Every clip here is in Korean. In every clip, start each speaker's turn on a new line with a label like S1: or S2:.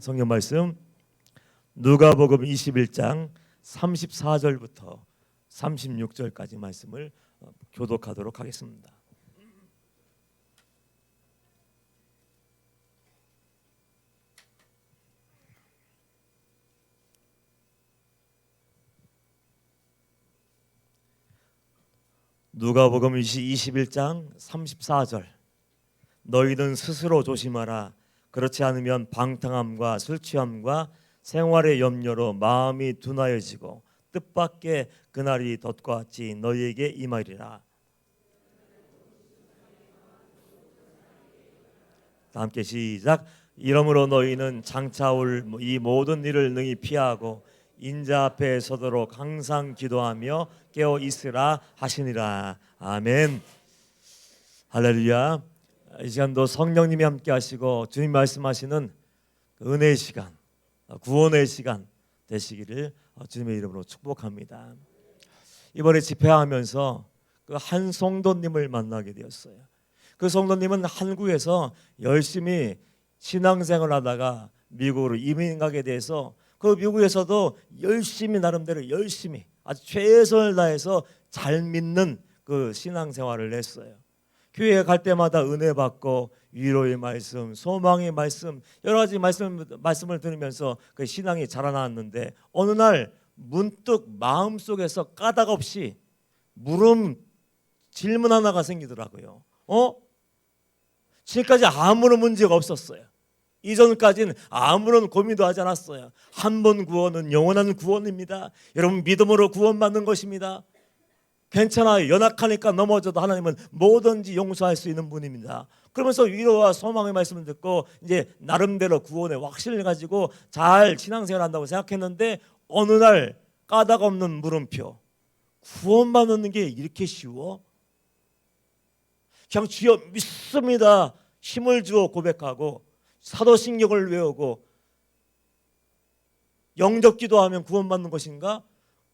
S1: 성경 말씀 누가복음 21장 34절부터 36절까지 말씀을 교독하도록 하겠습니다. 누가복음 21장 34절 너희는 스스로 조심하라. 그렇지 않으면 방탕함과 술취함과 생활의 염려로 마음이 둔하여지고 뜻밖의 그날이 덫과 같이 너희에게 임하리라. 다 함께 시작. 이러므로 너희는 장차 올 이 모든 일을 능히 피하고 인자 앞에 서도록 항상 기도하며 깨어 있으라 하시니라. 아멘. 할렐루야. 이 시간도 성령님이 함께 하시고 주님 말씀하시는 은혜의 시간, 구원의 시간 되시기를 주님의 이름으로 축복합니다. 이번에 집회하면서 그 한 성도님을 만나게 되었어요. 그 성도님은 한국에서 열심히 신앙생활을 하다가 미국으로 이민 가게 돼서 그 미국에서도 열심히 나름대로 열심히 아주 최선을 다해서 잘 믿는 그 신앙생활을 했어요. 교회에 갈 때마다 은혜 받고 위로의 말씀, 소망의 말씀, 여러 가지 말씀을 들으면서 그 신앙이 자라났는데 어느 날 문득 마음속에서 까닭 없이 질문 하나가 생기더라고요. 지금까지 아무런 문제가 없었어요. 이전까지는 아무런 고민도 하지 않았어요. 한 번 구원은 영원한 구원입니다. 여러분 믿음으로 구원받는 것입니다. 괜찮아요. 연약하니까 넘어져도 하나님은 뭐든지 용서할 수 있는 분입니다. 그러면서 위로와 소망의 말씀을 듣고 이제 나름대로 구원의 확신을 가지고 잘 신앙생활 한다고 생각했는데 어느 날 까닭 없는 물음표. 구원받는 게 이렇게 쉬워? 그냥 주여 믿습니다. 힘을 주어 고백하고 사도신경을 외우고 영접 기도하면 구원받는 것인가?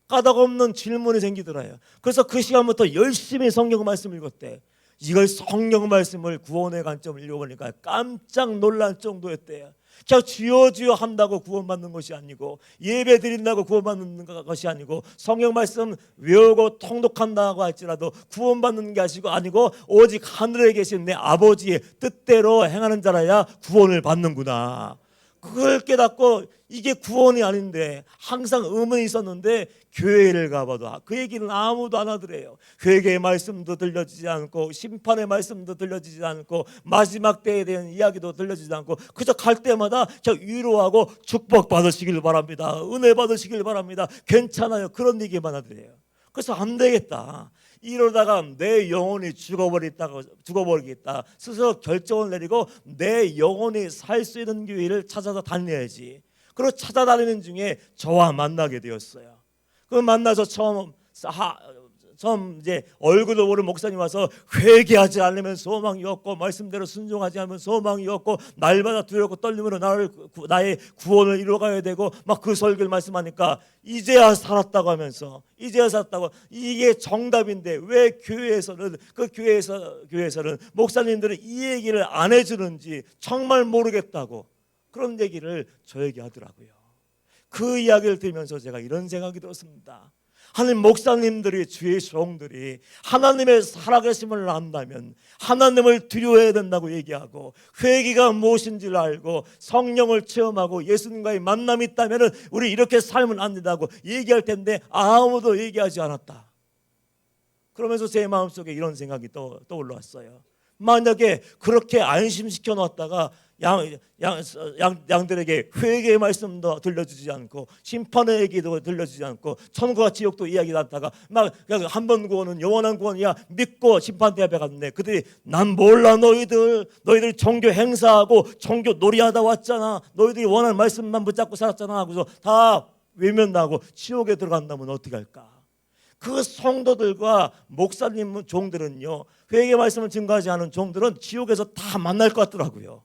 S1: 까닭 없는 질문이 생기더라요. 그래서 그 시간부터 열심히 성경 말씀을 읽었대. 이걸 성경 말씀을 구원의 관점을 읽어보니까 깜짝 놀랄 정도였대요. 그냥 주여 주여 한다고 구원받는 것이 아니고 예배 드린다고 구원받는 것이 아니고 성경 말씀 외우고 통독한다고 할지라도 구원받는 게 아니고 오직 하늘에 계신 내 아버지의 뜻대로 행하는 자라야 구원을 받는구나. 그걸 깨닫고 이게 구원이 아닌데 항상 의문이 있었는데 교회를 가봐도 그 얘기는 아무도 안 하더래요. 회개의 말씀도 들려주지 않고 심판의 말씀도 들려주지 않고 마지막 때에 대한 이야기도 들려주지 않고 그저 갈 때마다 그냥 위로하고 축복 받으시길 바랍니다. 은혜 받으시길 바랍니다. 괜찮아요. 그런 얘기만 하더래요. 그래서 안 되겠다. 이러다가 내 영혼이 죽어버리겠다. 스스로 결정을 내리고 내 영혼이 살 수 있는 교회를 찾아서 다녀야지. 그리고 찾아다니는 중에 저와 만나게 되었어요. 그 만나서 처음 이제 얼굴도 모르는 목사님 와서 회개하지 않으면 소망이 없고 말씀대로 순종하지 않으면 소망이 없고 날마다 두렵고 떨림으로 나의 구원을 이루어가야 되고 막 그 설교를 말씀하니까 이제야 살았다고 하면서 이제야 살았다고 이게 정답인데 왜 교회에서는 교회에서는 목사님들은 이 얘기를 안 해주는지 정말 모르겠다고 그런 얘기를 저에게 하더라고요. 그 이야기를 들으면서 제가 이런 생각이 들었습니다. 하나님 목사님들이 주의 종들이 하나님의 살아계심을 안다면 하나님을 두려워해야 된다고 얘기하고 회개가 무엇인지를 알고 성령을 체험하고 예수님과의 만남이 있다면 우리 이렇게 살면 안 된다고 얘기할 텐데 아무도 얘기하지 않았다. 그러면서 제 마음속에 이런 생각이 떠올랐어요. 만약에 그렇게 안심시켜 놨다가 양들에게 회개의 말씀도 들려주지 않고 심판의 얘기도 들려주지 않고 천국과 지옥도 이야기 나다가 막 한 번 구원은 영원한 구원이야 믿고 심판대 앞에 갔는데 그들이 난 몰라 너희들 종교 행사하고 종교 놀이하다 왔잖아. 너희들이 원하는 말씀만 붙잡고 살았잖아 하고서 다 외면하고 지옥에 들어간다면 어떻게 할까? 그 성도들과 목사님 종들은요 회개 말씀을 증거하지 않은 종들은 지옥에서 다 만날 것 같더라고요.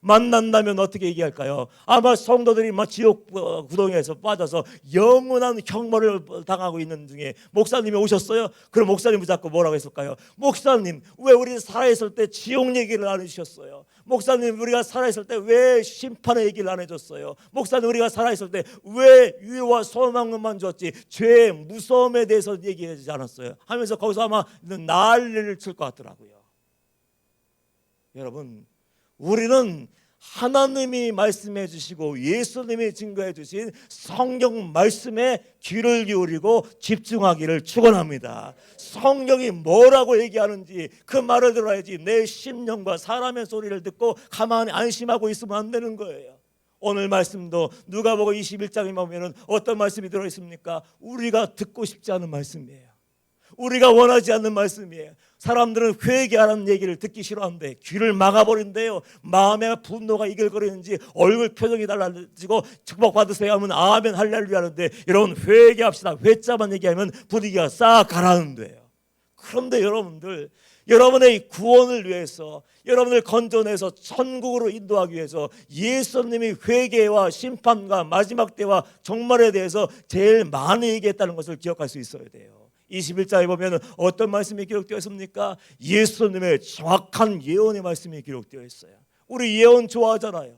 S1: 만난다면 어떻게 얘기할까요? 아마 성도들이 막 지옥 구덩이에서 빠져서 영원한 형벌을 당하고 있는 중에 목사님이 오셨어요. 그럼 목사님 붙잡고 뭐라고 했을까요? 목사님 왜 우리 살아있을 때 지옥 얘기를 안 해주셨어요? 목사님 우리가 살아있을 때 왜 심판의 얘기를 안 해줬어요? 목사님 우리가 살아있을 때 왜 위로와 소망만 줬지 죄의 무서움에 대해서 얘기하지 않았어요? 하면서 거기서 아마 난리를 칠 것 같더라고요. 여러분, 우리는 하나님이 말씀해 주시고 예수님이 증거해 주신 성경 말씀에 귀를 기울이고 집중하기를 축원합니다. 성경이 뭐라고 얘기하는지 그 말을 들어야지 내 심령과 사람의 소리를 듣고 가만히 안심하고 있으면 안 되는 거예요. 오늘 말씀도 누가복음 21장에 보면 어떤 말씀이 들어있습니까? 우리가 듣고 싶지 않은 말씀이에요. 우리가 원하지 않는 말씀이에요. 사람들은 회개하라는 얘기를 듣기 싫어하는데 귀를 막아버린대요. 마음에 분노가 이글거리는지 얼굴 표정이 달라지고 축복받으세요 하면 아멘 할렐루야 하는데, 여러분 회개합시다. 회자만 얘기하면 분위기가 싹 가라앉는데요. 그런데 여러분들, 여러분의 구원을 위해서, 여러분을 건져내서 천국으로 인도하기 위해서 예수님이 회개와 심판과 마지막 때와 종말에 대해서 제일 많이 얘기했다는 것을 기억할 수 있어야 돼요. 21장에 보면 어떤 말씀이 기록되어 있습니까? 예수님의 정확한 예언의 말씀이 기록되어 있어요. 우리 예언 좋아하잖아요.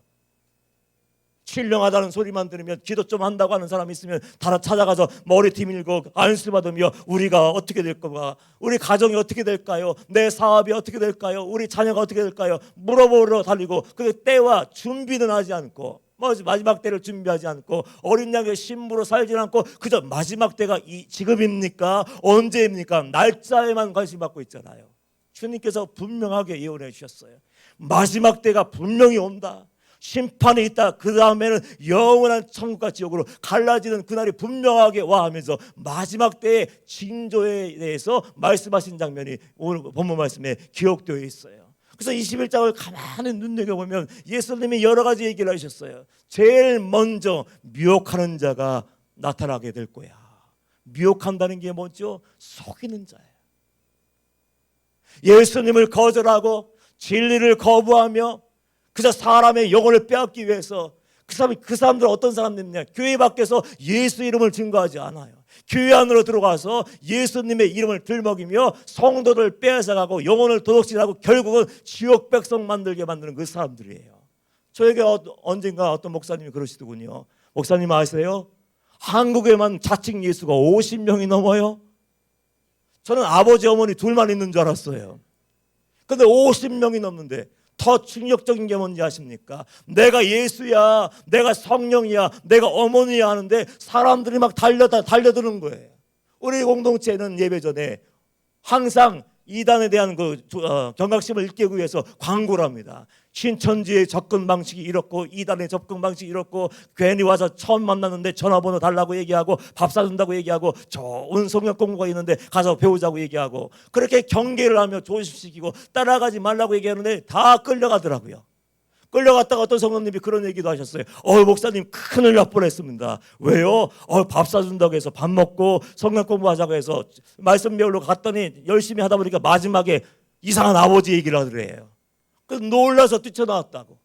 S1: 신령하다는 소리만 들으면 기도 좀 한다고 하는 사람이 있으면 다 찾아가서 머리띠 밀고 안수 받으며 우리가 어떻게 될 건가, 우리 가정이 어떻게 될까요, 내 사업이 어떻게 될까요, 우리 자녀가 어떻게 될까요 물어보러 달리고, 그 때와 준비는 하지 않고, 마지막 때를 준비하지 않고, 어린 양의 신부로 살지 않고 그저 마지막 때가 지금입니까 언제입니까 날짜에만 관심 갖고 있잖아요. 주님께서 분명하게 예언해 주셨어요. 마지막 때가 분명히 온다. 심판이 있다. 그 다음에는 영원한 천국과 지옥으로 갈라지는 그날이 분명하게 와 하면서 마지막 때의 징조에 대해서 말씀하신 장면이 오늘 본문 말씀에 기록되어 있어요. 그래서 21장을 가만히 눈여겨보면 예수님이 여러 가지 얘기를 하셨어요. 제일 먼저 미혹하는 자가 나타나게 될 거야. 미혹한다는 게 뭐죠? 속이는 자예요. 예수님을 거절하고 진리를 거부하며 그저 사람의 영혼을 빼앗기 위해서 그 사람들은 어떤 사람들이냐? 교회 밖에서 예수 이름을 증거하지 않아요. 교회 안으로 들어가서 예수님의 이름을 들먹이며 성도를 빼앗아가고 영혼을 도둑질하고 결국은 지옥 백성 만들게 만드는 그 사람들이에요. 저에게 언젠가 어떤 목사님이 그러시더군요. 목사님 아세요? 한국에만 자칭 예수가 50명이 넘어요. 저는 아버지 어머니 둘만 있는 줄 알았어요. 근데 50명이 넘는데 더 충격적인 게 뭔지 아십니까? 내가 예수야, 내가 성령이야, 내가 어머니야 하는데 사람들이 막 달려드는 거예요. 우리 공동체는 예배 전에 항상 이단에 대한 경각심을 일깨우기 위해서 광고를 합니다. 신천지의 접근 방식이 이렇고 이단의 접근 방식이 이렇고, 괜히 와서 처음 만났는데 전화번호 달라고 얘기하고 밥 사준다고 얘기하고 좋은 성경 공부가 있는데 가서 배우자고 얘기하고, 그렇게 경계를 하며 조심시키고 따라가지 말라고 얘기하는데 다 끌려가더라고요. 끌려갔다가 어떤 성도님이 그런 얘기도 하셨어요. 목사님 큰일 날 뻔했습니다. 왜요? 밥 사준다고 해서 밥 먹고 성경 공부하자고 해서 말씀 배우러 갔더니 열심히 하다 보니까 마지막에 이상한 아버지 얘기를 하더래요. 그래서 놀라서 뛰쳐나왔다고.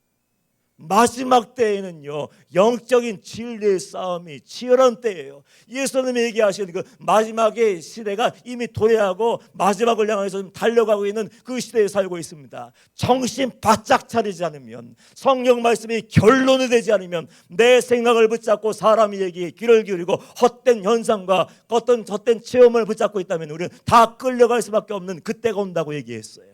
S1: 마지막 때에는요, 영적인 진리의 싸움이 치열한 때예요. 예수님이 얘기하시는 그 마지막의 시대가 이미 도래하고 마지막을 향해서 달려가고 있는 그 시대에 살고 있습니다. 정신 바짝 차리지 않으면, 성경 말씀이 결론이 되지 않으면, 내 생각을 붙잡고 사람의 얘기에 귀를 기울이고 헛된 현상과 어떤 헛된 체험을 붙잡고 있다면 우리는 다 끌려갈 수밖에 없는 그때가 온다고 얘기했어요.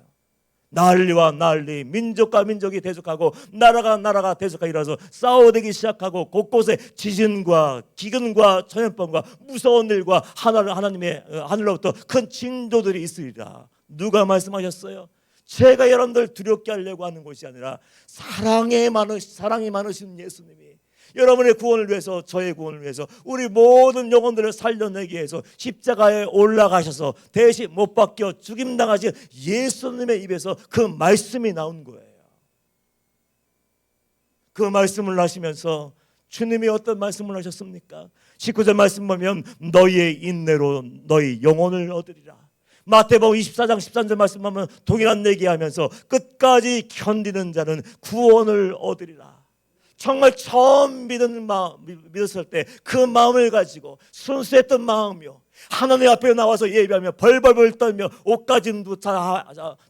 S1: 난리와 난리, 민족과 민족이 대적하고 나라가 나라가 대적하기라서 싸워대기 시작하고, 곳곳에 지진과 기근과 전염병과 무서운 일과 하나님의 하늘로부터 큰 징조들이 있으리라. 누가 말씀하셨어요? 제가 여러분들 두렵게 하려고 하는 것이 아니라 사랑이 많으신 예수님이 여러분의 구원을 위해서, 저의 구원을 위해서, 우리 모든 영혼들을 살려내기 위해서 십자가에 올라가셔서 대신 못 박혀 죽임당하신 예수님의 입에서 그 말씀이 나온 거예요. 그 말씀을 하시면서 주님이 어떤 말씀을 하셨습니까? 19절 말씀 보면 너희의 인내로 너희 영혼을 얻으리라. 마태복음 24장 13절 말씀 보면 동일한 얘기하면서 끝까지 견디는 자는 구원을 얻으리라. 정말 처음 믿었을 때 그 마음을 가지고 순수했던 마음이요, 하나님 앞에 나와서 예배하며 벌벌벌 떨며 옷가짐도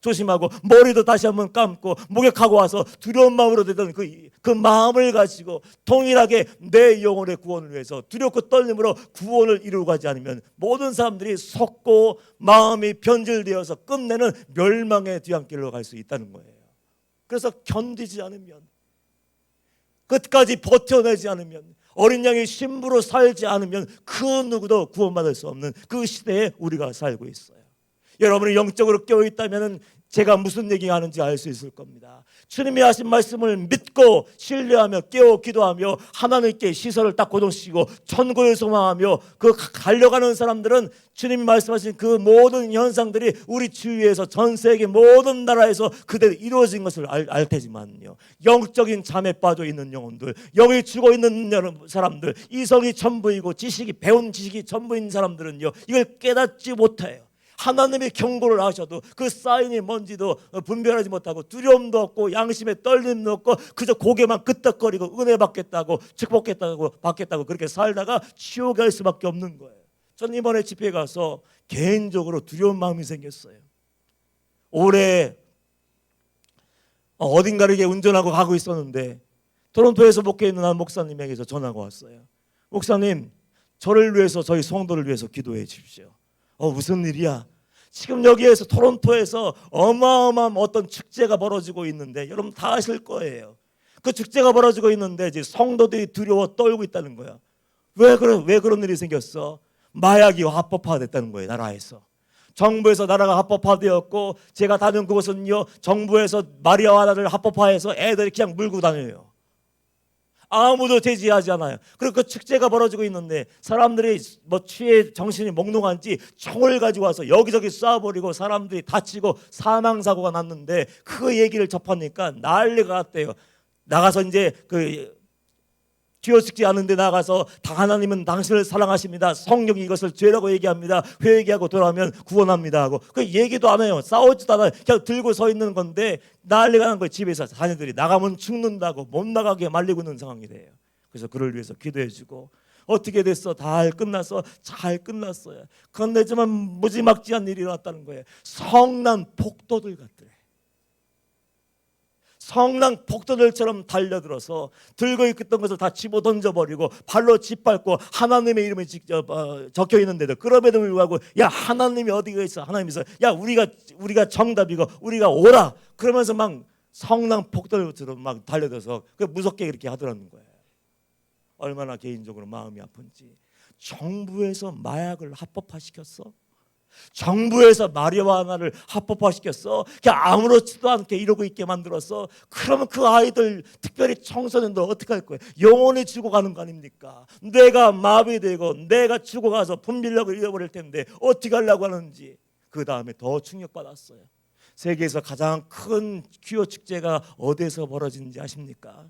S1: 조심하고 머리도 다시 한번 감고 목욕하고 와서 두려운 마음으로 되던 그 마음을 가지고 동일하게 내 영혼의 구원을 위해서 두렵고 떨림으로 구원을 이루고 가지 않으면 모든 사람들이 속고 마음이 변질되어서 끝내는 멸망의 뒤안길로 갈 수 있다는 거예요. 그래서 견디지 않으면, 끝까지 버텨내지 않으면, 어린 양의 신부로 살지 않으면 그 누구도 구원받을 수 없는 그 시대에 우리가 살고 있어요. 여러분이 영적으로 깨어있다면 제가 무슨 얘기하는지 알 수 있을 겁니다. 주님이 하신 말씀을 믿고 신뢰하며 깨어 기도하며 하나님께 시선을 딱 고정시키고 천국을 소망하며 그 달려가는 사람들은 주님이 말씀하신 그 모든 현상들이 우리 주위에서 전 세계 모든 나라에서 그대로 이루어진 것을 알 테지만요, 영적인 잠에 빠져 있는 영혼들, 영이 죽어 있는 사람들, 이성이 전부이고 배운 지식이 전부인 사람들은요, 이걸 깨닫지 못해요. 하나님이 경고를 하셔도 그 사인이 뭔지도 분별하지 못하고 두려움도 없고 양심에 떨림도 없고 그저 고개만 끄덕거리고 은혜 받겠다고 받겠다고 그렇게 살다가 지옥에 갈 수밖에 없는 거예요. 전 이번에 집회에 가서 개인적으로 두려운 마음이 생겼어요. 올해 어딘가를 운전하고 가고 있었는데 토론토에서 목회에 있는 한 목사님에게서 전화가 왔어요. 목사님, 저를 위해서, 저희 성도를 위해서 기도해 주십시오. 무슨 일이야? 지금 여기에서 토론토에서 어마어마한 어떤 축제가 벌어지고 있는데 여러분 다 아실 거예요. 그 축제가 벌어지고 있는데 이제 성도들이 두려워 떨고 있다는 거야. 왜 그런 일이 생겼어? 마약이 합법화됐다는 거예요. 나라에서. 정부에서 나라가 합법화되었고 제가 다니는 그곳은요, 정부에서 마리아화나를 합법화해서 애들이 그냥 물고 다녀요. 아무도 제지하지 않아요. 그리고 그 축제가 벌어지고 있는데 사람들이 취해 정신이 몽롱한지 총을 가지고 와서 여기저기 쏴버리고 사람들이 다치고 사망사고가 났는데 그 얘기를 접하니까 난리가 났대요. 나가서 이제 기어식지 않은데 나가서 하나님은 당신을 사랑하십니다, 성령이 이것을 죄라고 얘기합니다, 회개하고 돌아오면 구원합니다 하고 그 얘기도 안 해요. 싸우지도 않아요. 그냥 들고 서 있는 건데 난리가 난 거예요. 집에서 자녀들이 나가면 죽는다고 못 나가게 말리고 있는 상황이 돼요. 그래서 그를 위해서 기도해주고 어떻게 됐어? 끝났어? 잘 끝났어요. 그런데지만 무지막지한 일이 일어났다는 거예요. 성난 폭도들 같더래. 성난 폭도들처럼 달려들어서 들고 있던 것을 다 집어 던져버리고 발로 짓밟고 하나님의 이름이 적혀 있는데도 그럼에도 불구하고 야, 하나님이 어디가 있어? 하나님이 야, 우리가 정답이고 우리가 오라 그러면서 막 성난 폭도들처럼 막 달려들어서 무섭게 이렇게 하더라는 거예요. 얼마나 개인적으로 마음이 아픈지. 정부에서 마약을 합법화시켰어? 정부에서 마리아화나를 합법화시켰어? 그냥 아무렇지도 않게 이러고 있게 만들었어? 그러면 그 아이들, 특별히 청소년들 어떻게 할 거예요? 영혼이 죽어가는 거 아닙니까? 내가 마비되고 내가 죽어가서 분별력을 잃어버릴 텐데 어떻게 하려고 하는지. 그 다음에 더 충격받았어요. 세계에서 가장 큰 귀요 축제가 어디에서 벌어지는지 아십니까?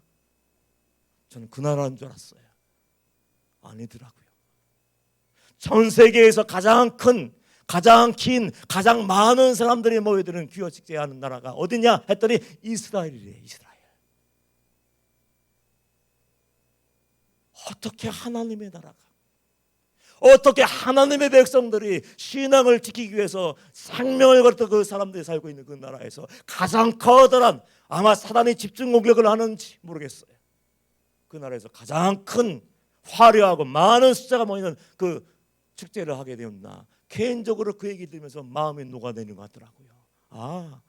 S1: 저는 그 나라인 줄 알았어요. 아니더라고요. 전 세계에서 가장 큰, 가장 긴, 가장 많은 사람들이 모여드는 귀요 축제하는 나라가 어디냐 했더니 이스라엘이래요. 이스라엘. 어떻게 하나님의 나라가, 어떻게 하나님의 백성들이 신앙을 지키기 위해서 생명을 걸었던 그 사람들이 살고 있는 그 나라에서 가장 커다란, 아마 사단이 집중 공격을 하는지 모르겠어요. 그 나라에서 가장 큰, 화려하고 많은 숫자가 모이는 그 축제를 하게 되었나. 개인적으로 그 얘기 들으면서 마음이 녹아내리는 것 같더라고요. 아,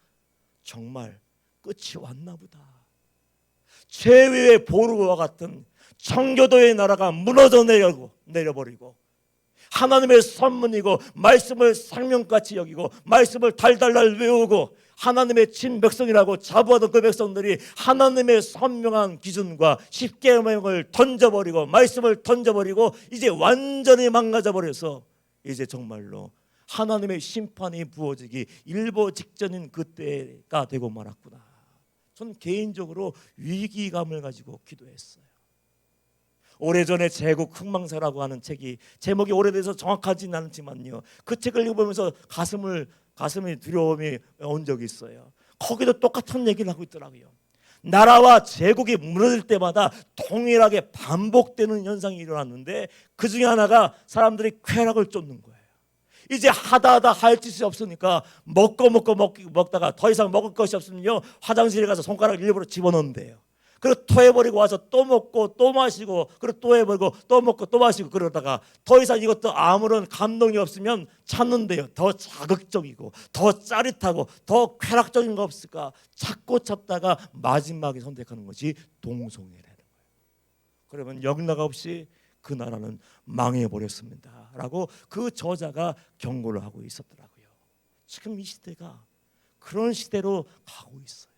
S1: 정말 끝이 왔나 보다. 최후의 보루와 같은 청교도의 나라가 무너져 내려버리고 하나님의 선문이고 말씀을 생명같이 여기고 말씀을 달달달 외우고 하나님의 친백성이라고 자부하던 그 백성들이 하나님의 선명한 기준과 십계명을 던져버리고 말씀을 던져버리고 이제 완전히 망가져버려서 이제 정말로 하나님의 심판이 부어지기 일보 직전인 그때가 되고 말았구나. 전 개인적으로 위기감을 가지고 기도했어요. 오래전에 제국 흥망사라고 하는 책이, 제목이 오래돼서 정확하지는 않지만요, 그 책을 읽으면서 가슴이 두려움이 온 적이 있어요. 거기도 똑같은 얘기를 하고 있더라고요. 나라와 제국이 무너질 때마다 동일하게 반복되는 현상이 일어났는데 그 중에 하나가 사람들이 쾌락을 쫓는 거예요. 이제 하다 할 짓이 없으니까 먹다가 더 이상 먹을 것이 없으면요, 화장실에 가서 손가락을 일부러 집어넣는데요. 그리고 토해버리고 와서 또 먹고 또 마시고, 그리고 또 해버리고 또 먹고 또 마시고, 그러다가 더 이상 이것도 아무런 감동이 없으면 찾는데요, 더 자극적이고 더 짜릿하고 더 쾌락적인 거 없을까 찾다가 마지막에 선택하는 것이 동성애라는 거예요. 그러면 영락없이 그 나라는 망해버렸습니다 라고 그 저자가 경고를 하고 있었더라고요. 지금 이 시대가 그런 시대로 가고 있어요.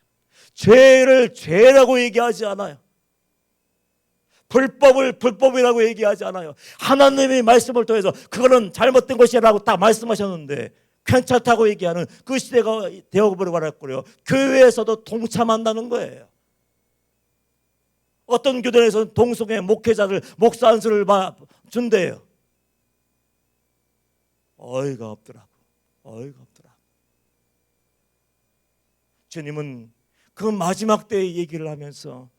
S1: 죄를 죄라고 얘기하지 않아요. 불법을 불법이라고 얘기하지 않아요. 하나님의 말씀을 통해서 그거는 잘못된 것이라고 딱 말씀하셨는데 괜찮다고 얘기하는 그 시대가 되어버려버렸고요. 교회에서도 동참한다는 거예요. 어떤 교단에서는 동성애 목회자들 목사 안수를 준대요. 어이가 없더라고. 주님은 그 마지막 때의 얘기를 하면서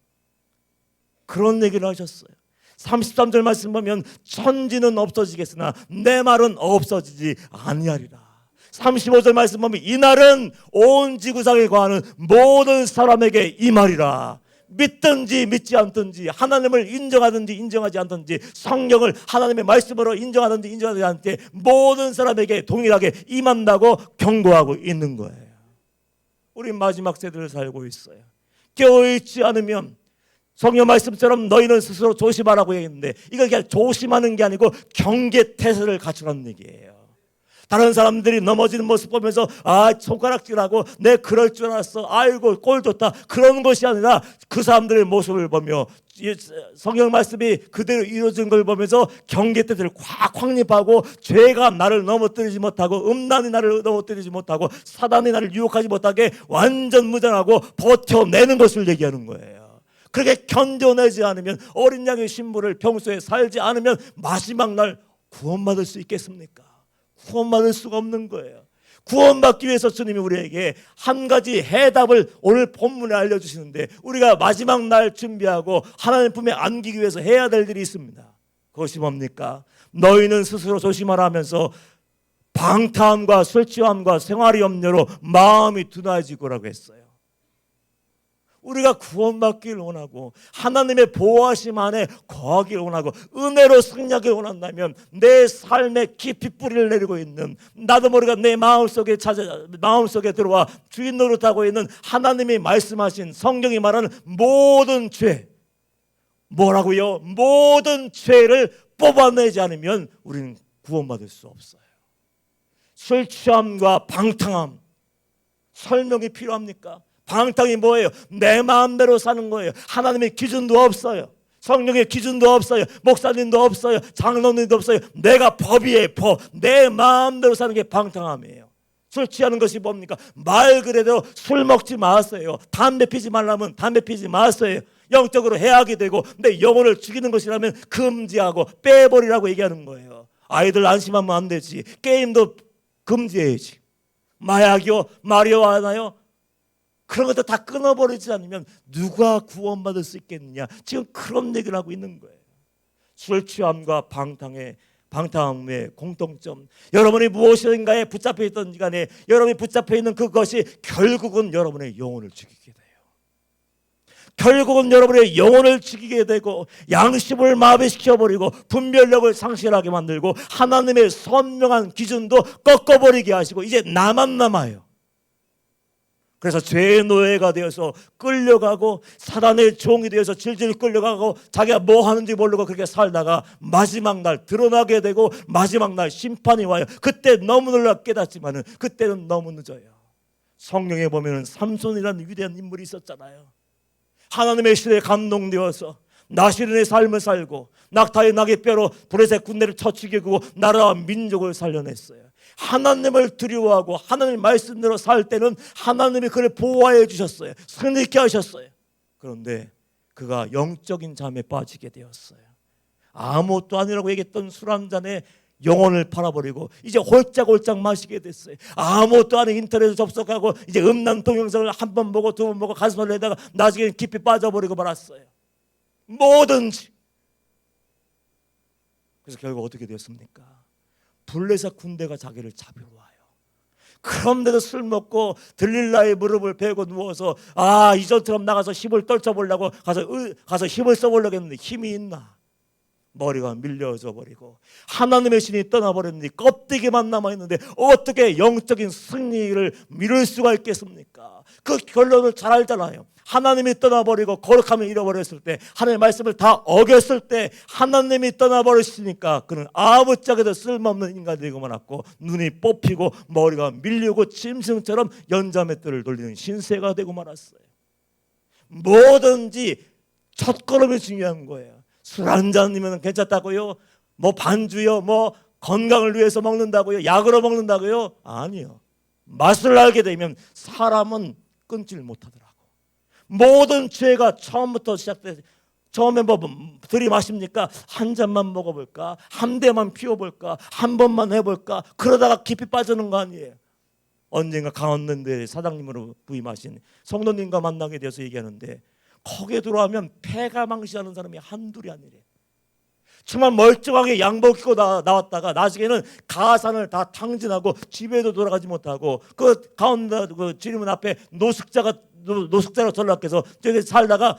S1: 그런 얘기를 하셨어요. 33절 말씀 보면 천지는 없어지겠으나 내 말은 없어지지 아니하리라. 35절 말씀 보면 이날은 온 지구상에 거하는 모든 사람에게 이 말이라. 믿든지 믿지 않든지, 하나님을 인정하든지 인정하지 않든지, 성경을 하나님의 말씀으로 인정하든지 인정하지 않든지 모든 사람에게 동일하게 임한다고 경고하고 있는 거예요. 우리 마지막 세대를 살고 있어요. 깨어있지 않으면 성경 말씀처럼 너희는 스스로 조심하라고 얘기했는데, 이거 그냥 조심하는 게 아니고 경계태세를 갖추라는 얘기예요. 다른 사람들이 넘어지는 모습 보면서 손가락질하고 내 그럴 줄 알았어, 아이고 꼴 좋다, 그런 것이 아니라 그 사람들의 모습을 보며 성경 말씀이 그대로 이루어진 걸 보면서 경계태세를 콱 확립하고, 죄가 나를 넘어뜨리지 못하고, 음란이 나를 넘어뜨리지 못하고, 사단이 나를 유혹하지 못하게 완전 무장하고 버텨내는 것을 얘기하는 거예요. 그렇게 견뎌내지 않으면, 어린 양의 신부를 평소에 살지 않으면 마지막 날 구원받을 수 있겠습니까? 구원받을 수가 없는 거예요. 구원받기 위해서 주님이 우리에게 한 가지 해답을 오늘 본문에 알려주시는데, 우리가 마지막 날 준비하고 하나님 품에 안기기 위해서 해야 될 일이 있습니다. 그것이 뭡니까? 너희는 스스로 조심하라 하면서 방탕함과 술 취함과 생활의 염려로 마음이 둔해지고라고 했어요. 우리가 구원받기를 원하고 하나님의 보호하심 안에 거하기를 원하고 은혜로 승리하기를 원한다면, 내 삶에 깊이 뿌리를 내리고 있는, 나도 모르게 내 마음속에 들어와 주인 노릇하고 있는 하나님이 말씀하신 성경이 말하는 모든 죄, 뭐라고요? 모든 죄를 뽑아내지 않으면 우리는 구원받을 수 없어요. 술 취함과 방탕함, 설명이 필요합니까? 방탕이 뭐예요? 내 마음대로 사는 거예요. 하나님의 기준도 없어요. 성령의 기준도 없어요. 목사님도 없어요. 장로님도 없어요. 내가 법이에요. 법. 내 마음대로 사는 게 방탕함이에요. 술 취하는 것이 뭡니까? 말 그대로 술 먹지 마세요. 담배 피지 말라면 담배 피지 마세요. 영적으로 해하게 되고 내 영혼을 죽이는 것이라면 금지하고 빼버리라고 얘기하는 거예요. 아이들 안심하면 안 되지. 게임도 금지해야지. 마약이요, 마리화나요, 그런 것도 다 끊어버리지 않으면 누가 구원받을 수 있겠느냐. 지금 그런 얘기를 하고 있는 거예요. 술 취함과 방탕함의 공통점, 여러분이 무엇인가에 붙잡혀 있던 간에 여러분이 붙잡혀 있는 그것이 결국은 여러분의 영혼을 죽이게 돼요. 결국은 여러분의 영혼을 죽이게 되고, 양심을 마비시켜버리고 분별력을 상실하게 만들고, 하나님의 선명한 기준도 꺾어버리게 하시고 이제 나만 남아요. 그래서 죄의 노예가 되어서 끌려가고, 사단의 종이 되어서 질질 끌려가고, 자기가 뭐 하는지 모르고 그렇게 살다가 마지막 날 드러나게 되고, 마지막 날 심판이 와요. 그때 너무 놀라 깨닫지만은 그때는 너무 늦어요. 성경에 보면은 삼손이라는 위대한 인물이 있었잖아요. 하나님의 시대에 감동되어서 나시린의 삶을 살고 낙타의 나귀뼈로 브레셋 군대를 쳐 죽이고 나라와 민족을 살려냈어요. 하나님을 두려워하고 하나님 말씀대로 살 때는 하나님이 그를 보호해 주셨어요. 승리케 하셨어요. 그런데 그가 영적인 잠에 빠지게 되었어요. 아무것도 아니라고 얘기했던 술 한 잔에 영혼을 팔아버리고 이제 홀짝홀짝 마시게 됐어요. 아무것도 안 해. 인터넷에 접속하고 이제 음란 동영상을 한 번 보고 두 번 보고 가슴을 내다가 나중에는 깊이 빠져버리고 말았어요. 뭐든지. 그래서 결국 어떻게 되었습니까? 블레셋 군대가 자기를 잡으러 와요. 그런데도 술 먹고 들릴라의 무릎을 베고 누워서 이전처럼 나가서 힘을 떨쳐보려고 가서 힘을 써보려고 했는데 힘이 있나? 머리가 밀려져 버리고 하나님의 신이 떠나버렸는데 껍데기만 남아있는데 어떻게 영적인 승리를 미룰 수가 있겠습니까? 그 결론을 잘 알잖아요. 하나님이 떠나버리고 거룩함을 잃어버렸을 때, 하나님의 말씀을 다 어겼을 때 하나님이 떠나버리시니까 그는 아무짝에도 쓸모없는 인간이 되고 말았고, 눈이 뽑히고 머리가 밀리고 짐승처럼 연자맷돌을 돌리는 신세가 되고 말았어요. 뭐든지 첫걸음이 중요한 거예요. 술 한 잔이면 괜찮다고요? 뭐 반주요? 뭐 건강을 위해서 먹는다고요? 약으로 먹는다고요? 아니요. 맛을 알게 되면 사람은 끊질 못하더라고. 모든 죄가 처음부터 시작돼서 처음에 뭐 들이마십니까? 한 잔만 먹어볼까? 한 대만 피워볼까? 한 번만 해볼까? 그러다가 깊이 빠지는 거 아니에요. 언젠가 강원랜드 사장님으로 부임하신 성도님과 만나게 돼서 얘기하는데, 거기에 들어가면 폐가 망신하는 사람이 한둘이 아니래. 정말 멀쩡하게 양복 입고 나왔다가 나중에는 가산을 다 탕진하고 집에도 돌아가지 못하고 그 가운데 그 지리문 앞에 노숙자로 전락해서 저기 살다가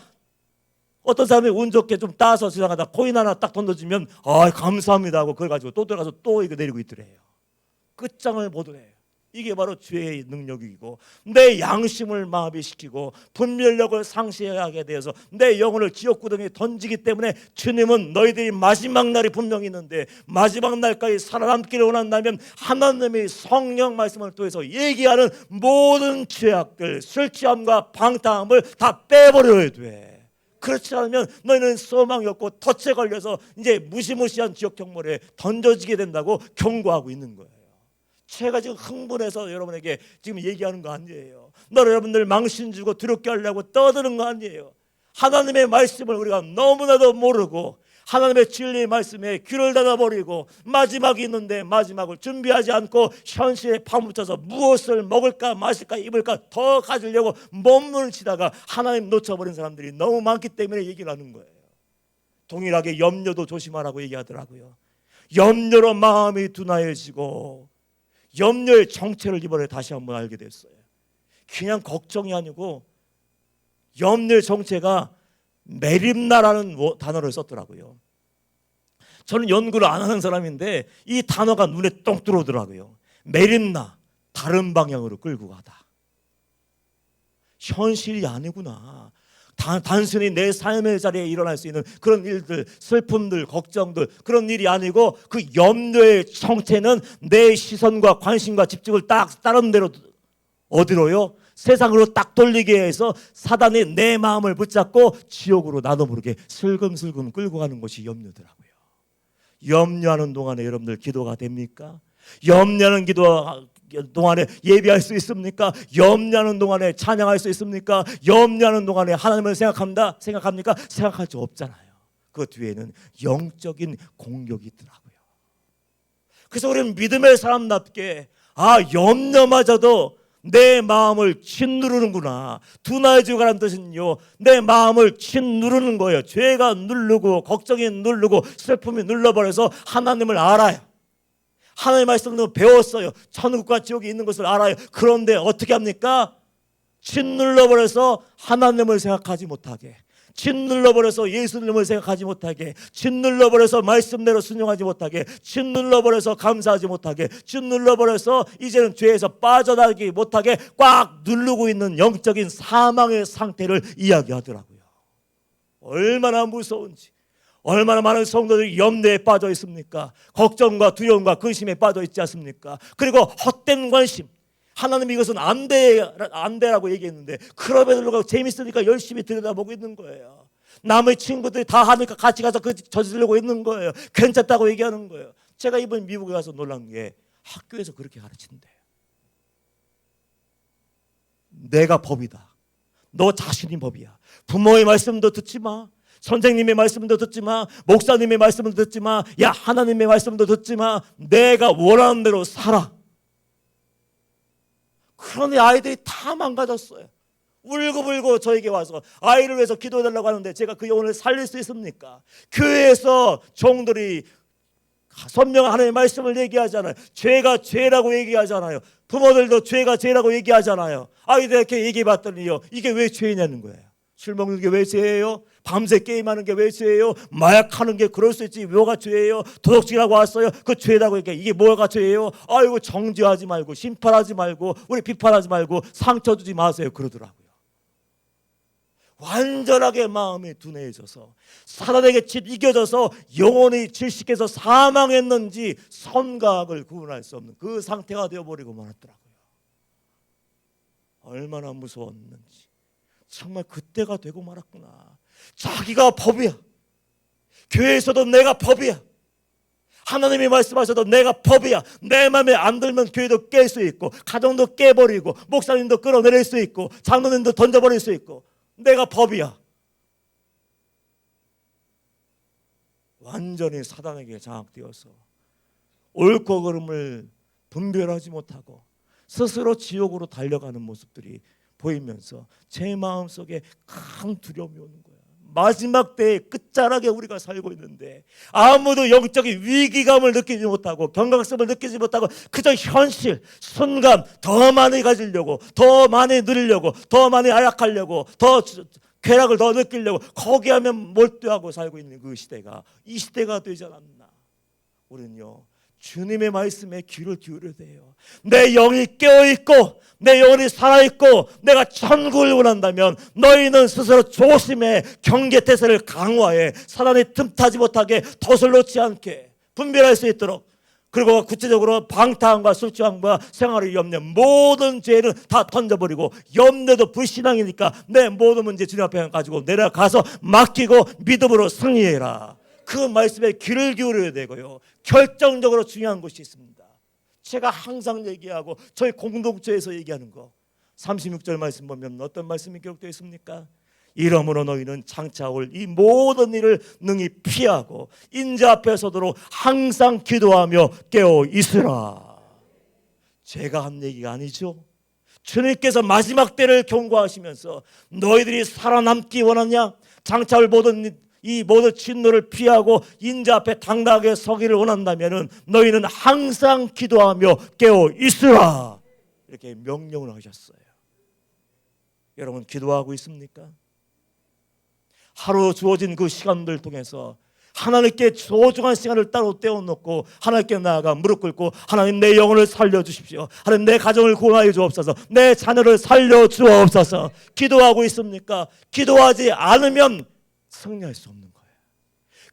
S1: 어떤 사람이 운 좋게 좀 따서 지나가다 코인 하나 딱 던져주면 감사합니다 하고 그걸 가지고 또 들어가서 또 이거 내리고 있더래요. 끝장을 보더래요. 이게 바로 죄의 능력이고, 내 양심을 마비시키고 분별력을 상실하게 되어서 내 영혼을 지옥구덩이에 던지기 때문에 주님은 너희들이 마지막 날이 분명히 있는데 마지막 날까지 살아남기를 원한다면 하나님의 성령 말씀을 통해서 얘기하는 모든 죄악들, 술 취함과 방탕함을 다 빼버려야 돼. 그렇지 않으면 너희는 소망이 없고 덫에 걸려서 이제 무시무시한 지옥 경물에 던져지게 된다고 경고하고 있는 거예요. 제가 지금 흥분해서 여러분에게 지금 얘기하는 거 아니에요. 여러분들 망신 주고 두렵게 하려고 떠드는 거 아니에요. 하나님의 말씀을 우리가 너무나도 모르고 하나님의 진리의 말씀에 귀를 닫아버리고 마지막이 있는데 마지막을 준비하지 않고 현실에 파묻혀서 무엇을 먹을까 마실까 입을까 더 가지려고 몸을 치다가 하나님 놓쳐버린 사람들이 너무 많기 때문에 얘기를 하는 거예요. 동일하게 염려도 조심하라고 얘기하더라고요. 염려로 마음이 둔하여지고 염려의 정체를 이번에 다시 한번 알게 됐어요. 그냥 걱정이 아니고 염려의 정체가 메립나라는 단어를 썼더라고요. 저는 연구를 안 하는 사람인데 이 단어가 눈에 똥 들어오더라고요. 메립나, 다른 방향으로 끌고 가다. 현실이 아니구나. 단순히 내 삶의 자리에 일어날 수 있는 그런 일들, 슬픔들, 걱정들, 그런 일이 아니고 그 염려의 정체는 내 시선과 관심과 집중을 딱 다른 데로, 어디로요? 세상으로 딱 돌리게 해서 사단이 내 마음을 붙잡고 지옥으로 나도 모르게 슬금슬금 끌고 가는 것이 염려더라고요. 염려하는 동안에 여러분들 기도가 됩니까? 염려하는 기도 동안에 예비할 수 있습니까? 염려하는 동안에 찬양할 수 있습니까? 염려하는 동안에 하나님을 생각합니까? 생각할 수 없잖아요. 그 뒤에는 영적인 공격이 있더라고요. 그래서 우리는 믿음의 사람답게 염려마저도 내 마음을 짓누르는구나. 둔하여지고 가라는 뜻은요, 내 마음을 짓누르는 거예요. 죄가 누르고 걱정이 누르고 슬픔이 눌러버려서 하나님을 알아요. 하나님의 말씀을 배웠어요. 천국과 지옥이 있는 것을 알아요. 그런데 어떻게 합니까? 짓눌러버려서 하나님을 생각하지 못하게, 짓눌러버려서 예수님을 생각하지 못하게, 짓눌러버려서 말씀대로 순종하지 못하게, 짓눌러버려서 감사하지 못하게, 짓눌러버려서 이제는 죄에서 빠져나가지 못하게 꽉 누르고 있는 영적인 사망의 상태를 이야기하더라고요. 얼마나 무서운지. 얼마나 많은 성도들이 염려에 빠져 있습니까? 걱정과 두려움과 근심에 빠져 있지 않습니까? 그리고 헛된 관심. 하나님이 이것은 안 돼라고 얘기했는데 그럼에도 불구하고 재밌으니까 열심히 들여다보고 있는 거예요. 남의 친구들이 다 하니까 같이 가서 저지르려고 있는 거예요. 괜찮다고 얘기하는 거예요. 제가 이번 미국에 가서 놀란 게 학교에서 그렇게 가르친대요. 내가 법이다. 너 자신이 법이야. 부모의 말씀도 듣지 마. 선생님의 말씀도 듣지마, 목사님의 말씀도 듣지마, 야 하나님의 말씀도 듣지마, 내가 원하는 대로 살아. 그러니 아이들이 다 망가졌어요. 울고불고 저에게 와서 아이를 위해서 기도해달라고 하는데 제가 그 영혼을 살릴 수 있습니까? 교회에서 종들이 선명한 하나님의 말씀을 얘기하잖아요. 죄가 죄라고 얘기하잖아요. 부모들도 죄가 죄라고 얘기하잖아요. 아이들에게 얘기해봤더니요, 이게 왜 죄냐는 거예요. 술 먹는 게 왜 죄예요? 밤새 게임하는 게 왜 죄예요? 마약하는 게 그럴 수 있지 뭐가 죄예요? 도덕질하고 왔어요, 그 죄라고 얘기해. 이게 뭐가 죄예요? 아이고 정죄하지 말고 심판하지 말고 우리 비판하지 말고 상처 주지 마세요 그러더라고요. 완전하게 마음이 둔해져서 사단에게 이겨져서 영혼이 질식해서 사망했는지 선각을 구분할 수 없는 그 상태가 되어버리고 말았더라고요. 얼마나 무서웠는지. 정말 그때가 되고 말았구나. 자기가 법이야. 교회에서도 내가 법이야. 하나님이 말씀하셔도 내가 법이야. 내 마음에 안 들면 교회도 깰 수 있고 가정도 깨버리고 목사님도 끌어내릴 수 있고 장로님도 던져버릴 수 있고 내가 법이야. 완전히 사단에게 장악되어서 옳고 그름을 분별하지 못하고 스스로 지옥으로 달려가는 모습들이 보이면서 제 마음속에 큰 두려움이 오는 거야. 마지막 때의 끝자락에 우리가 살고 있는데 아무도 영적인 위기감을 느끼지 못하고 경각심을 느끼지 못하고 그저 현실, 순간 더 많이 가지려고, 더 많이 누리려고, 더 많이 안락하려고, 더 쾌락을 더 느끼려고 거기 하면 몰두하고 살고 있는 그 시대가 이 시대가 되지 않았나. 우리는요 주님의 말씀에 귀를 기울여야 돼요. 내 영이 깨어있고 내 영혼이 살아있고 내가 천국을 원한다면 너희는 스스로 조심해. 경계태세를 강화해. 사단이 틈타지 못하게 덫을 놓지 않게 분별할 수 있도록. 그리고 구체적으로 방탕과 술 취함과 생활의 염려 모든 죄는 다 던져버리고 염려도 불신앙이니까 내 모든 문제 주님 앞에 가지고 내려가서 맡기고 믿음으로 승리해라. 그 말씀에 귀를 기울여야 되고요. 결정적으로 중요한 것이 있습니다. 제가 항상 얘기하고 저희 공동체에서 얘기하는 거 36절 말씀 보면 어떤 말씀이 기록되어 있습니까? 이러므로 너희는 장차 올 이 모든 일을 능히 피하고 인자 앞에 서도록 항상 기도하며 깨어 있으라. 제가 한 얘기가 아니죠. 주님께서 마지막 때를 경고하시면서 너희들이 살아남기 원하냐? 장차 올 이 모든 진노를 피하고 인자 앞에 당당하게 서기를 원한다면 너희는 항상 기도하며 깨어 있으라. 이렇게 명령을 하셨어요. 여러분 기도하고 있습니까? 하루 주어진 그 시간들 통해서 하나님께 소중한 시간을 따로 떼어놓고 하나님께 나아가 무릎 꿇고 하나님 내 영혼을 살려주십시오. 하나님 내 가정을 구원하여 주옵소서. 내 자녀를 살려주옵소서. 기도하고 있습니까? 기도하지 않으면 승리할 수 없는 거예요.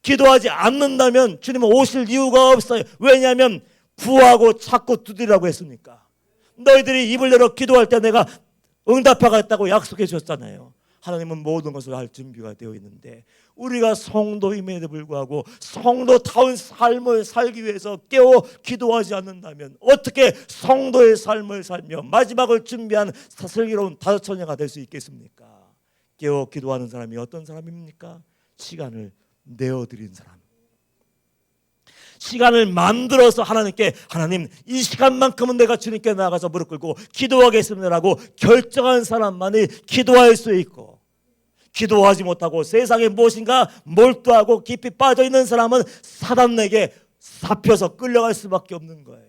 S1: 기도하지 않는다면 주님은 오실 이유가 없어요. 왜냐하면 구하고 찾고 두드리라고 했으니까. 너희들이 입을 열어 기도할 때 내가 응답하겠다고 약속해 주셨잖아요. 하나님은 모든 것을 할 준비가 되어 있는데 우리가 성도임에도 불구하고 성도다운 삶을 살기 위해서 깨어 기도하지 않는다면 어떻게 성도의 삶을 살며 마지막을 준비한 슬기로운 다섯처녀가 될 수 있겠습니까? 깨어 기도하는 사람이 어떤 사람입니까? 시간을 내어드린 사람. 시간을 만들어서 하나님께 하나님 이 시간만큼은 내가 주님께 나가서 무릎 꿇고 기도하겠습니다라고 결정한 사람만이 기도할 수 있고 기도하지 못하고 세상에 무엇인가 몰두하고 깊이 빠져있는 사람은 사단에게 잡혀서 끌려갈 수밖에 없는 거예요.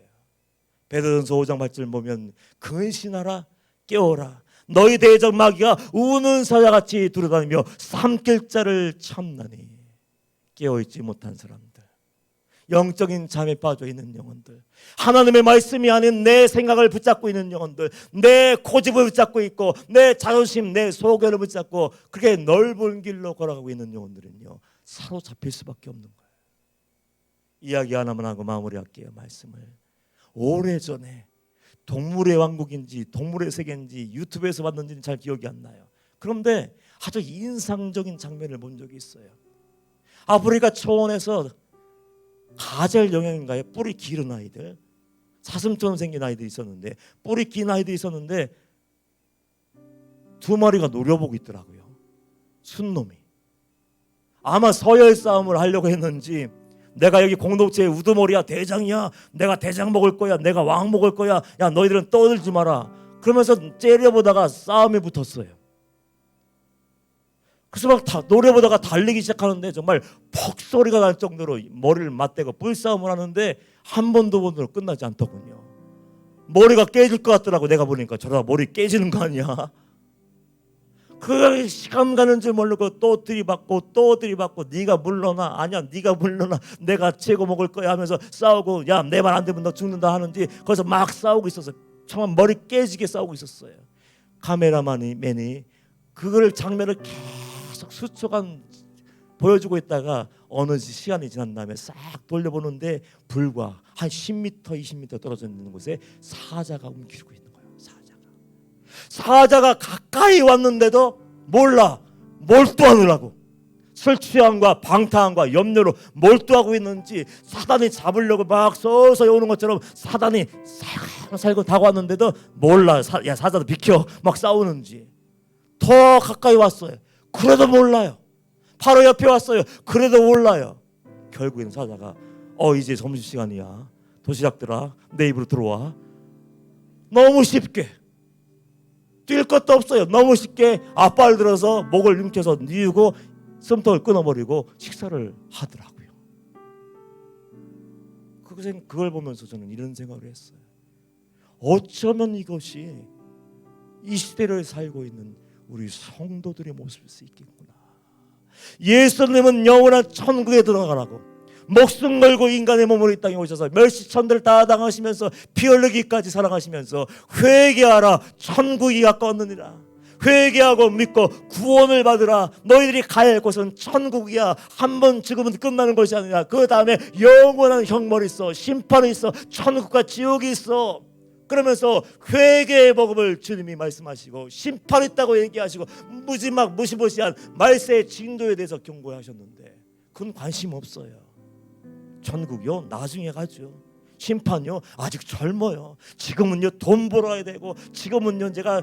S1: 베드로전서 5장 8절 보면 근신하라 깨어라 너희 대적 마귀가 우는 사자같이 두루다니며 삼킬 자를 참나니. 깨어있지 못한 사람들, 영적인 잠에 빠져 있는 영혼들, 하나님의 말씀이 아닌 내 생각을 붙잡고 있는 영혼들, 내 고집을 붙잡고 있고 내 자존심, 내 소견을 붙잡고 그렇게 넓은 길로 걸어가고 있는 영혼들은요 사로잡힐 수밖에 없는 거예요. 이야기 하나만 하고 마무리할게요. 말씀을 오래전에 동물의 왕국인지 동물의 세계인지 유튜브에서 봤는지는 잘 기억이 안 나요. 그런데 아주 인상적인 장면을 본 적이 있어요. 아프리카 초원에서 가젤 영양인가요? 뿌리 길은 아이들, 사슴처럼 생긴 아이들이 있었는데, 뿌리 긴 아이들이 있었는데 두 마리가 노려보고 있더라고요. 순놈이. 아마 서열 싸움을 하려고 했는지 내가 여기 공동체의 우두머리야, 대장이야, 내가 대장 먹을 거야, 내가 왕 먹을 거야, 야 너희들은 떠들지 마라 그러면서 째려보다가 싸움에 붙었어요. 그래서 막 노래보다가 달리기 시작하는데 정말 퍽소리가 날 정도로 머리를 맞대고 뿔싸움을 하는데 한 번 두 번으로 끝나지 않더군요. 머리가 깨질 것 같더라고. 내가 보니까 저러다 머리 깨지는 거 아니야. 그 시간 가는 줄 모르고 또 들이받고 또 들이받고 네가 물러나, 아니야 네가 물러나, 내가 최고 먹을 거야 하면서 싸우고, 야 내 말 안 되면 너 죽는다 하는지 거기서 막 싸우고 있었어요. 정말 머리 깨지게 싸우고 있었어요. 카메라맨이 그걸 장면을 계속 수초간 보여주고 있다가 어느 시간이 지난 다음에 싹 돌려보는데 불과 한 10m, 20m 떨어져 있는 곳에 사자가 움직이고 있는 거예요. 사자가 가까이 왔는데도 몰라, 몰두하느라고 술 취함과 방탕함과 염려로 몰두하고 있는지 사단이 잡으려고 막 서서히 오는 것처럼 사단이 살고 다가왔는데도 몰라. 야 사자도 비켜 막 싸우는지. 더 가까이 왔어요. 그래도 몰라요. 바로 옆에 왔어요. 그래도 몰라요. 결국에는 사자가 이제 점심시간이야, 도시락들아 내 입으로 들어와. 너무 쉽게, 뛸 것도 없어요. 너무 쉽게 앞발 들어서 목을 뭉쳐서 뉘우고 숨통을 끊어버리고 식사를 하더라고요. 그걸 보면서 저는 이런 생각을 했어요. 어쩌면 이것이 이 시대를 살고 있는 우리 성도들의 모습일 수 있겠구나. 예수님은 영원한 천국에 들어가라고 목숨 걸고 인간의 몸으로 이 땅에 오셔서 멸시천대를 다 당하시면서 피 흘리기까지 사랑하시면서 회개하라, 천국이 가까웠느니라. 회개하고 믿고 구원을 받으라. 너희들이 가야 할 곳은 천국이야. 한 번 죽으면 끝나는 것이 아니라 그 다음에 영원한 형벌이 있어, 심판이 있어, 천국과 지옥이 있어. 그러면서 회개의 복음을 주님이 말씀하시고 심판이 있다고 얘기하시고 무시무시한 말세의 진도에 대해서 경고하셨는데 그건 관심 없어요. 천국요 나중에 가죠. 심판요 아직 젊어요. 지금은요 돈 벌어야 되고, 지금은요 제가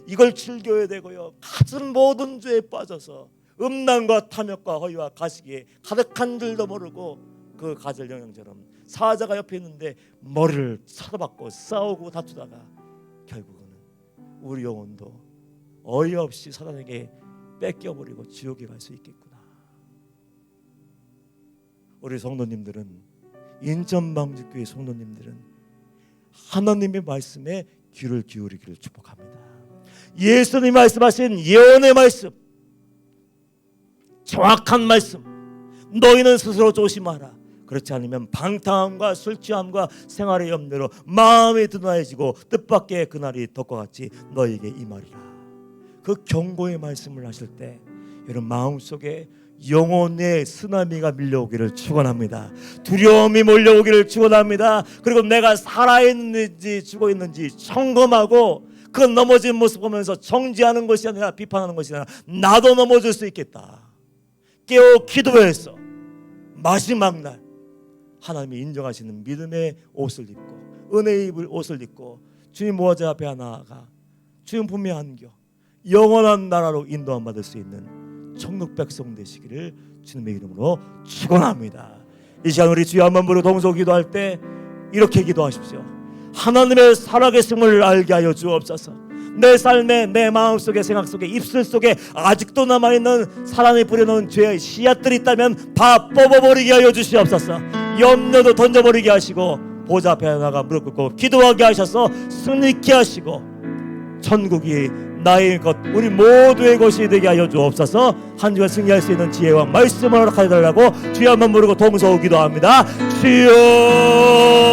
S1: 이걸 즐겨야 되고요. 갖은 모든 죄에 빠져서 음란과 탐욕과 허위와 가시기에 가득한 줄도 모르고 그 가젤 영양처럼 사자가 옆에 있는데 머리를 쳐다봤고 싸우고 다투다가 결국은 우리 영혼도 어이없이 사단에게 뺏겨버리고 지옥에 갈 수 있겠구나. 우리 성도님들은, 인천방직교회 성도님들은 하나님의 말씀에 귀를 기울이기를 축복합니다. 예수님이 말씀하신 예언의 말씀, 정확한 말씀, 너희는 스스로 조심하라. 그렇지 않으면 방탕함과 술취함과 생활의 염려로 마음이 둔화해지고 뜻밖의 그날이 덕과 같이 너에게 임하리라. 그 경고의 말씀을 하실 때 여러분 마음속에 영혼의 쓰나미가 밀려오기를 축원합니다. 두려움이 몰려오기를 축원합니다. 그리고 내가 살아있는지 죽어 있는지 점검하고 그 넘어진 모습 보면서 정지하는 것이 아니라 비판하는 것이 아니라 나도 넘어질 수 있겠다. 깨어 기도해서 마지막 날 하나님이 인정하시는 믿음의 옷을 입고 은혜의 입을 옷을 입고 주님 보좌 앞에 나아가 주님 품에 안겨 영원한 나라로 인도함 받을 수 있는 천국 백성 되시기를 주님의 이름으로 축원합니다. 이 시간 우리 주여 한번 부르고 동서 기도할 때 이렇게 기도하십시오. 하나님의 살아계심을 알게 하여 주옵소서. 내 삶에, 내 마음속에, 생각 속에, 입술 속에 아직도 남아있는 사람이 뿌려놓은 죄의 씨앗들이 있다면 다 뽑아버리게 하여 주시옵소서. 염려도 던져버리게 하시고 보좌 앞에 나가 무릎 꿇고 기도하게 하셔서 승리케 하시고 천국이 나의 것, 우리 모두의 것이 되게 하여 주옵소서. 한 주간 승리할 수 있는 지혜와 말씀을 허락하여 달라고 주여 한번 부르고 동서 기도합니다. 주여